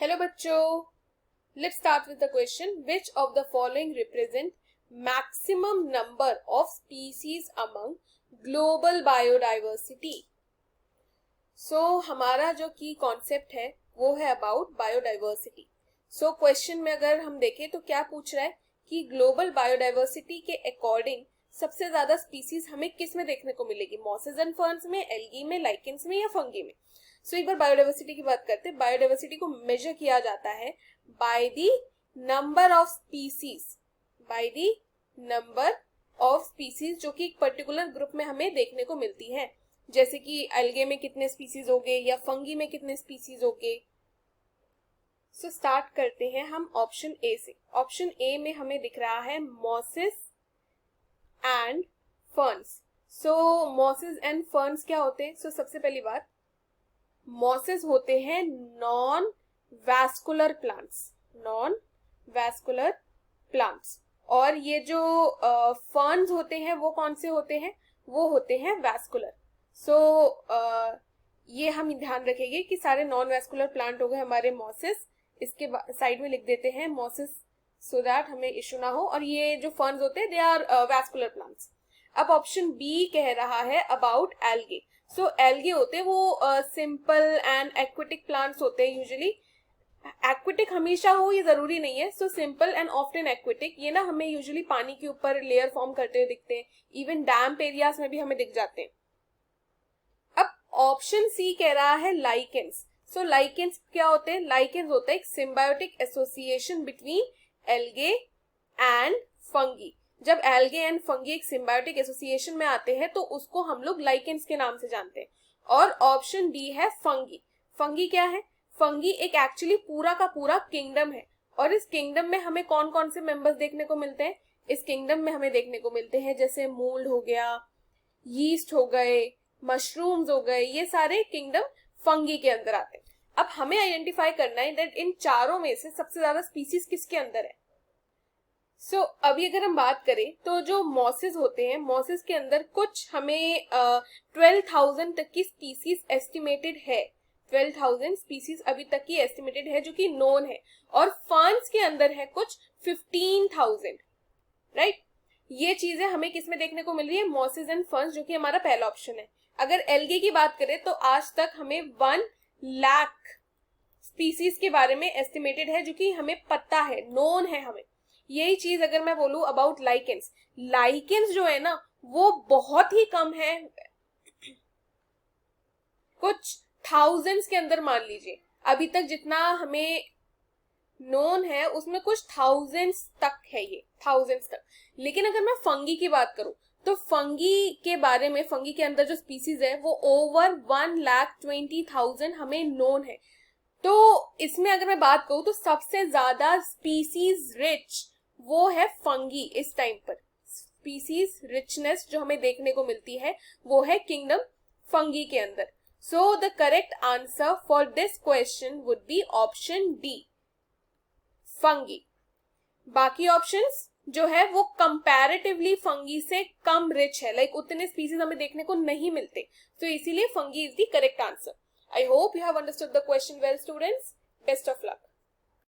Hello बच्चों, let's start with the question. Which of the following represent maximum number of species among global biodiversity? हमारा जो की concept है वो है अबाउट बायोडाइवर्सिटी. क्वेश्चन में अगर हम देखें तो क्या पूछ रहा है कि ग्लोबल बायोडाइवर्सिटी के अकॉर्डिंग सबसे ज्यादा स्पीसीज हमें किस में देखने को मिलेगी, मॉसेज एंड फर्न्स में, एल्गी में, लाइकेंस में या फंगी में. एक बार बायोडाइवर्सिटी की बात करते हैं. बायोडाइवर्सिटी को मेजर किया जाता है by the number of species, by the number of species जो कि एक पर्टिकुलर ग्रुप में हमें देखने को मिलती है. जैसे कि एल्गे में कितने स्पीसीज होंगे या फंगी में कितने स्पीसीज होंगे. स्टार्ट करते हैं हम ऑप्शन ए से. ऑप्शन ए में हमें दिख रहा है mosses and ferns. Mosses and ferns क्या होते हैं? सबसे पहली बात, मॉसेस होते हैं non vascular plants, non vascular plants. और ये जो फर्न्स होते हैं वो कौन से होते हैं? वो होते हैं वैस्कुलर. ये हम ध्यान रखेंगे कि सारे नॉन वैस्कुलर प्लांट हो गए हमारे मॉसेस. इसके साइड में लिख देते हैं मॉसेस सो दैट हमें इशू ना हो. और ये जो फर्न्स होते हैं दे आर वैस्कुलर प्लांट्स. अब ऑप्शन बी कह रहा है अबाउट एल्गे. एल्गे होते हैं वो सिंपल एंड एक्वेटिक प्लांट्स होते हैं. यूजुअली एक्वेटिक हमेशा हो ये जरूरी नहीं है. सिंपल एंड ऑफ्टन एक्वेटिक, ये ना हमें यूजुअली पानी के ऊपर लेयर फॉर्म करते हुए दिखते हैं. इवन डैम्प एरियाज में भी हमें दिख जाते हैं. अब ऑप्शन सी कह रहा है लाइकेंस. लाइकेंस क्या होते हैं? लाइकेंस होता है एक symbiotic association between algae and fungi. जब एल्गे एंड फंगी एक सिम्बायोटिक एसोसिएशन में आते हैं तो उसको हम लोग लाइकेंस के नाम से जानते हैं. और ऑप्शन डी है फंगी. फंगी क्या है? फंगी एक एक्चुअली पूरा का पूरा किंगडम है. और इस किंगडम में हमें कौन कौन से मेंबर्स देखने को मिलते हैं? इस किंगडम में हमें देखने को मिलते हैं जैसे मूल्ड हो गया, यीस्ट हो गए, मशरूम्स हो गए. ये सारे किंगडम फंगी के अंदर आते हैं. अब हमें आइडेंटिफाई करना है दैट इन चारों में से सबसे ज्यादा स्पीसीज किसके अंदर है. अभी अगर हम बात करें तो जो मॉसेस होते हैं, मॉसेस के अंदर कुछ हमें 12,000 तक की स्पीसीज एस्टिमेटेड है. 12,000 स्पीसीज अभी तक की एस्टिमेटेड है जो कि नोन है. और फर्न्स के अंदर है कुछ 15,000. राइट, ये चीजें हमें किसमें देखने को मिल रही है? मॉसेस एंड फर्न्स, जो कि हमारा पहला ऑप्शन है. अगर एल्गे की बात करें तो आज तक हमें 1 लाख स्पीसीज के बारे में एस्टिमेटेड है जो कि हमें पता है, नोन है हमें. यही चीज अगर मैं बोलूं अबाउट लाइकेंस, लाइकेंस जो है ना वो बहुत ही कम है, कुछ थाउजेंड्स के अंदर मान लीजिए. अभी तक जितना हमें नोन है उसमें कुछ थाउजेंड्स तक है, ये थाउजेंड्स तक. लेकिन अगर मैं फंगी की बात करूं तो फंगी के बारे में, फंगी के अंदर जो स्पीसीज है वो ओवर 1,20,000 हमें नोन है. तो इसमें अगर मैं बात करूं तो सबसे ज्यादा स्पीसीज रिच वो है फंगी. इस टाइम पर स्पीसीज रिचनेस जो हमें देखने को मिलती है वो है किंगडम फंगी के अंदर. The correct answer for this question would be option D, fungi. बाकी ऑप्शंस जो है वो कंपैरेटिवली फंगी से कम रिच है, लाइक उतने स्पीसीज हमें देखने को नहीं मिलते. इसीलिए fungi is the correct answer. I hope you have understood the question well, students. Best of luck.